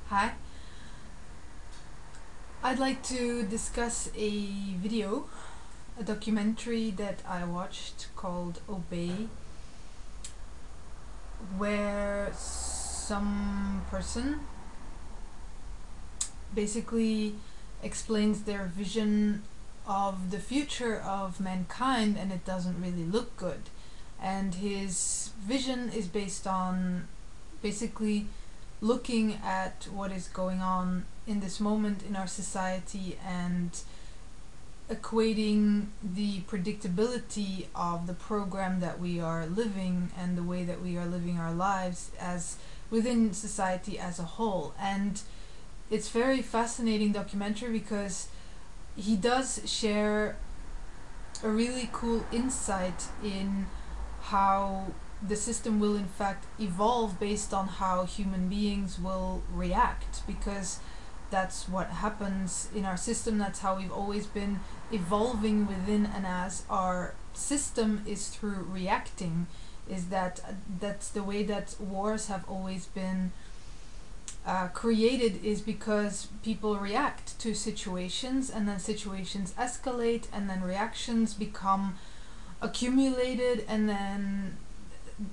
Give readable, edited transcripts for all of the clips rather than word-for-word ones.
Hi. I'd like to discuss a video, a documentary that I watched called Obey, where some person basically explains their vision of the future of mankind, and it doesn't really look good. And his vision is based on basically looking at what is going on in this moment in our society and equating the predictability of the program that we are living and the way that we are living our lives as within society as a whole. And it's very fascinating documentary because he does share a really cool insight in how the system will in fact evolve based on how human beings will react, because that's what happens in our system. That's how we've always been evolving within and as our system is through reacting. That's the way that wars have always been created, is because people react to situations, and then situations escalate, and then reactions become accumulated, and then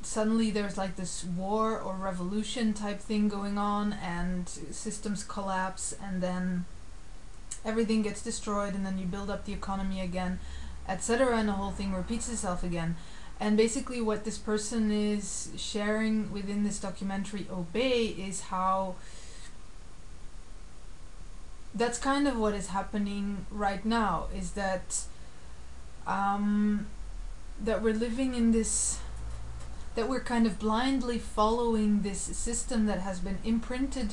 suddenly there's like this war or revolution type thing going on, and systems collapse, and then everything gets destroyed, and then you build up the economy again, etc., and the whole thing repeats itself again. And basically what this person is sharing within this documentary Obey is how that's kind of what is happening right now, is that that we're living in this, that we're kind of blindly following this system that has been imprinted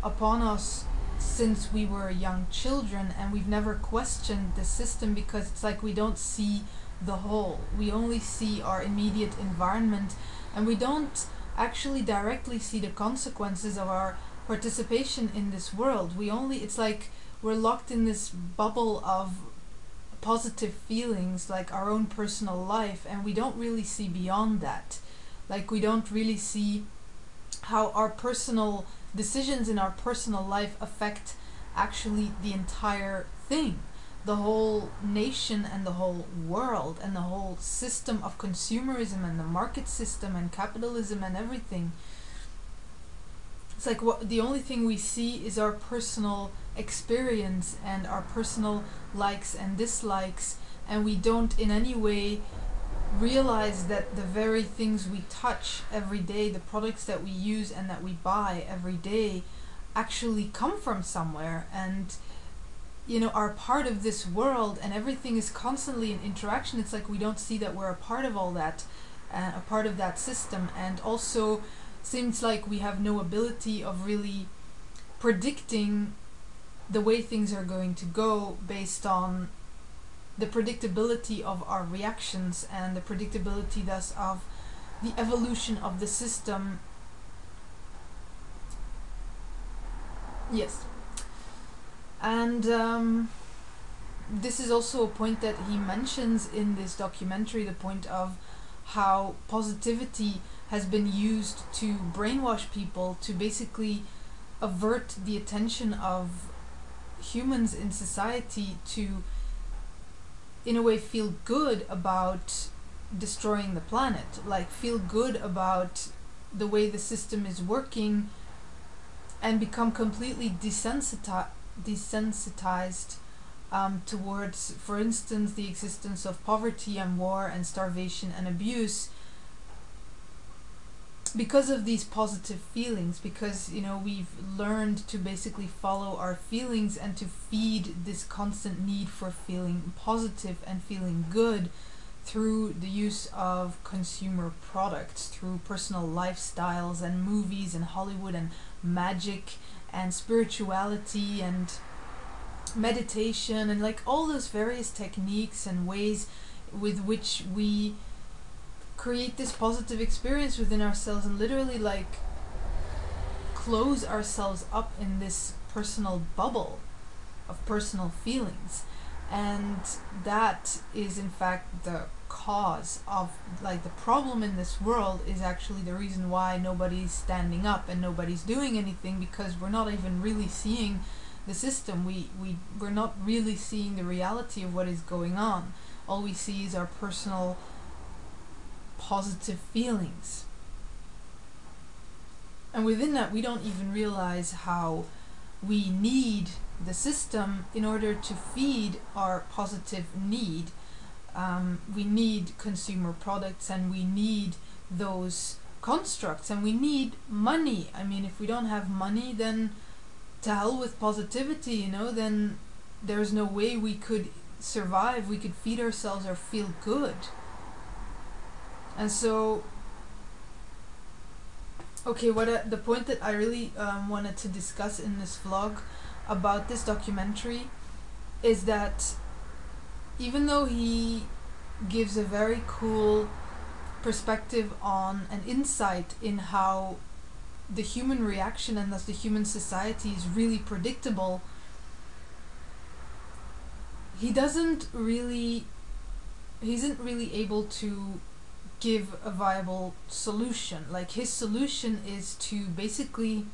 upon us since we were young children, and we've never questioned the system because it's like we don't see the whole. We only see our immediate environment, and we don't actually directly see the consequences of our participation in this world. It's like we're locked in this bubble of positive feelings, like our own personal life, and we don't really see beyond that. Like, we don't really see how our personal decisions in our personal life affect actually the entire thing, the whole nation and the whole world and the whole system of consumerism and the market system and capitalism and everything. It's like the only thing we see is our personal experience and our personal likes and dislikes, and we don't in any way realize that the very things we touch every day, the products that we use and that we buy every day, actually come from somewhere, and are part of this world, and everything is constantly in interaction. It's like we don't see that we're a part of all that, a part of that system, and also seems like we have no ability of really predicting the way things are going to go based on the predictability of our reactions and the predictability thus of the evolution of the system. Yes. And this is also a point that he mentions in this documentary, the point of how positivity has been used to brainwash people, to basically avert the attention of humans in society to, in a way, feel good about destroying the planet, like feel good about the way the system is working, and become completely desensitized towards, for instance, the existence of poverty and war and starvation and abuse, because of these positive feelings, because we've learned to basically follow our feelings and to feed this constant need for feeling positive and feeling good through the use of consumer products, through personal lifestyles and movies and Hollywood and magic and spirituality and meditation, and like all those various techniques and ways with which we create this positive experience within ourselves, and literally like close ourselves up in this personal bubble of personal feelings. And that is in fact the cause of, like, the problem in this world is actually the reason why nobody's standing up and nobody's doing anything, because we're not even really seeing the system. We're not really seeing the reality of what is going on. All we see is our personal positive feelings. And within that, we don't even realize how we need the system in order to feed our positive need. We need consumer products, and we need those constructs, and we need money. I mean, if we don't have money, then to hell with positivity, you know, then there's no way we could survive, we could feed ourselves or feel good. And so, okay, the point that I really wanted to discuss in this vlog about this documentary is that even though he gives a very cool perspective on an insight in how the human reaction and thus the human society is really predictable, he isn't really able to give a viable solution. Like, his solution is to basically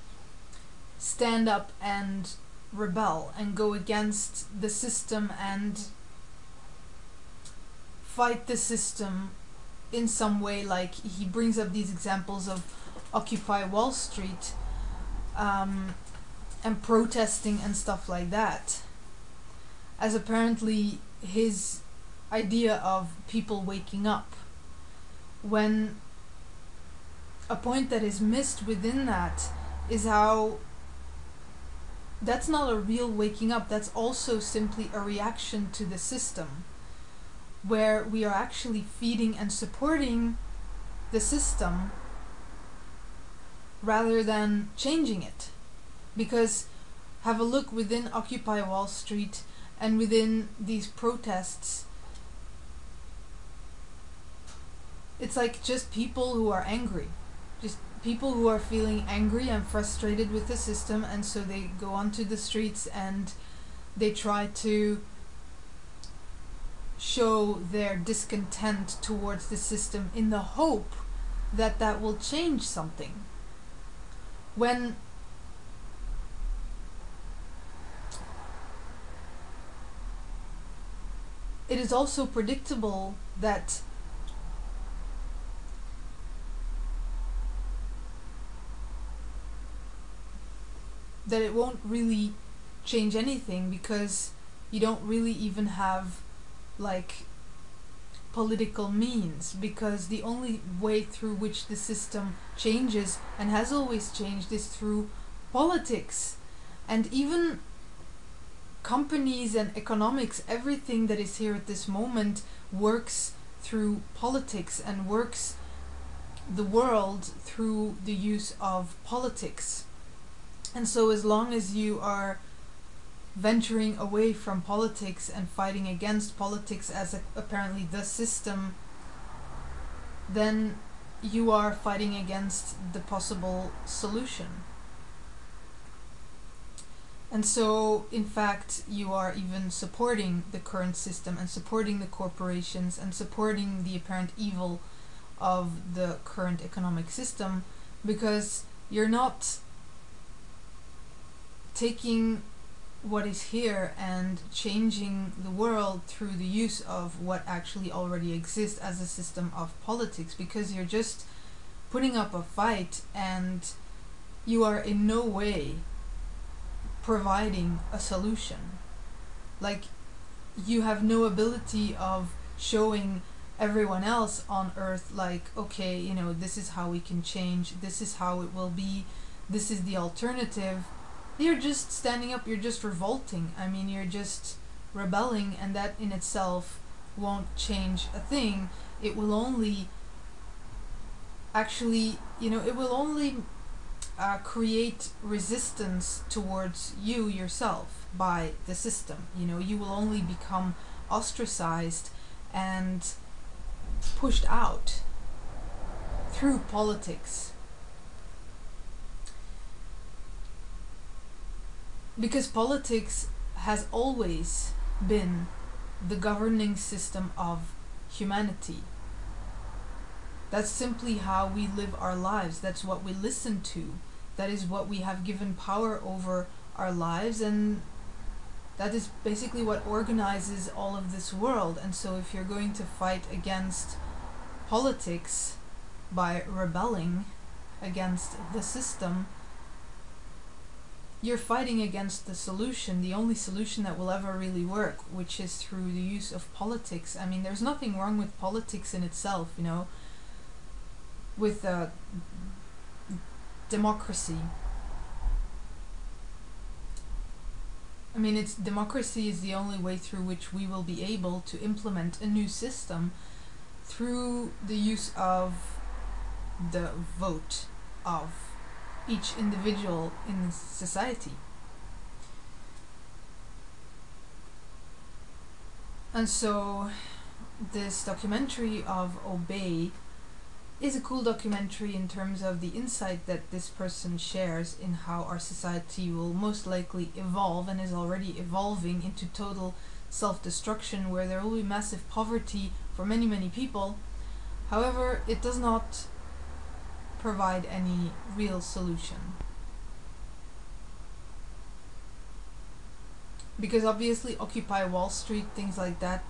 stand up and rebel and go against the system and fight the system in some way. Like, he brings up these examples of Occupy Wall Street and protesting and stuff like that, as apparently his idea of people waking up, when a point that is missed within that is how that's not a real waking up. That's also simply a reaction to the system, where we are actually feeding and supporting the system rather than changing it. Because have a look within Occupy Wall Street and within these protests, it's like just people who are angry, just people who are feeling angry and frustrated with the system, and so they go onto the streets and they try to show their discontent towards the system in the hope that that will change something. When it is also predictable that it won't really change anything, because you don't really even have like political means, because the only way through which the system changes and has always changed is through politics. And even companies and economics, everything that is here at this moment works through politics and works the world through the use of politics. And so as long as you are venturing away from politics and fighting against politics as apparently the system, then you are fighting against the possible solution. And so, in fact, you are even supporting the current system and supporting the corporations and supporting the apparent evil of the current economic system, because you're not taking what is here and changing the world through the use of what actually already exists as a system of politics, because you're just putting up a fight and you are in no way providing a solution. Like, you have no ability of showing everyone else on earth, like, okay, you know, this is how we can change, this is how it will be, this is the alternative. You're just standing up, you're just revolting. I mean, you're just rebelling, and that in itself won't change a thing. It will only actually, you know, it will only create resistance towards you yourself by the system. You know, you will only become ostracized and pushed out through politics. Because politics has always been the governing system of humanity. That's simply how we live our lives. That's what we listen to. That is what we have given power over our lives, and that is basically what organizes all of this world. And so if you're going to fight against politics by rebelling against the system, you're fighting against the solution, the only solution that will ever really work, which is through the use of politics. I mean, there's nothing wrong with politics in itself, you know, with democracy. I mean, democracy is the only way through which we will be able to implement a new system, through the use of the vote of each individual in society. And so this documentary of Obey is a cool documentary in terms of the insight that this person shares in how our society will most likely evolve, and is already evolving, into total self-destruction, where there will be massive poverty for many, many people. However, it does not provide any real solution. Because obviously Occupy Wall Street, things like that,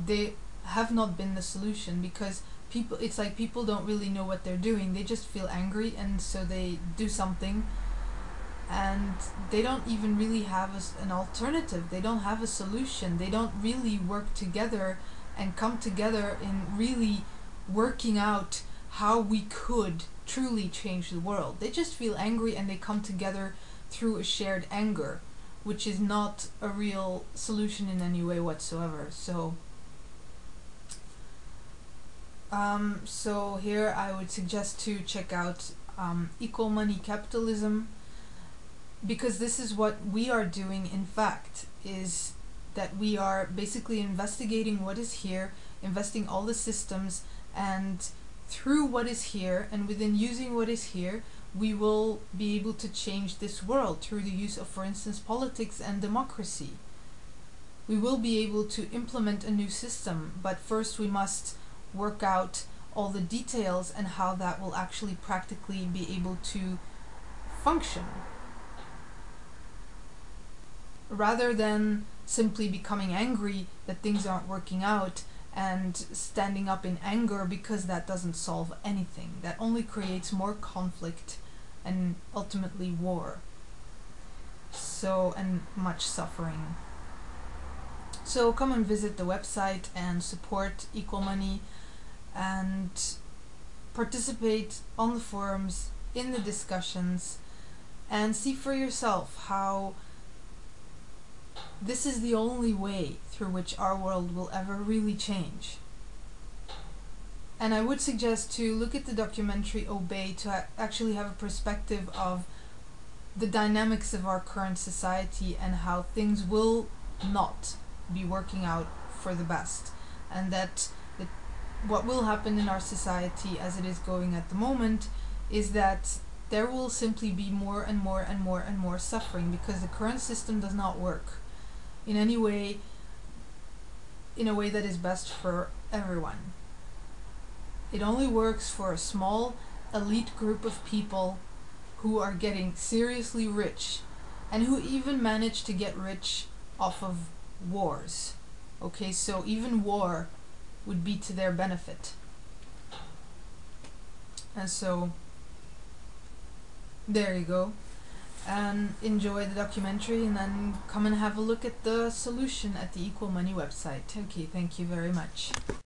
they have not been the solution, because it's like people don't really know what they're doing. They just feel angry, and so they do something, and they don't even really have an alternative. They don't have a solution. They don't really work together and come together in really working out how we could truly change the world. They just feel angry, and they come together through a shared anger, which is not a real solution in any way whatsoever. So here I would suggest to check out Equal Money Capitalism, because this is what we are doing, in fact, is that we are basically investigating what is here, investing all the systems, and through what is here, and within using what is here, we will be able to change this world through the use of, for instance, politics and democracy. We will be able to implement a new system, but first we must work out all the details and how that will actually practically be able to function, rather than simply becoming angry that things aren't working out and standing up in anger, because that doesn't solve anything. That only creates more conflict and ultimately war, and much suffering. So come and visit the website and support Equal Money, and participate on the forums, in the discussions, and see for yourself how this is the only way through which our world will ever really change. And I would suggest to look at the documentary Obey to actually have a perspective of the dynamics of our current society, and how things will not be working out for the best, and that what will happen in our society as it is going at the moment is that there will simply be more and more and more and more suffering, because the current system does not work in any way, in a way that is best for everyone. It only works for a small elite group of people who are getting seriously rich, and who even manage to get rich off of wars. Okay, so even war would be to their benefit. And so there you go, and enjoy the documentary, and then come and have a look at the solution at the Equal Money website. Okay, thank you very much.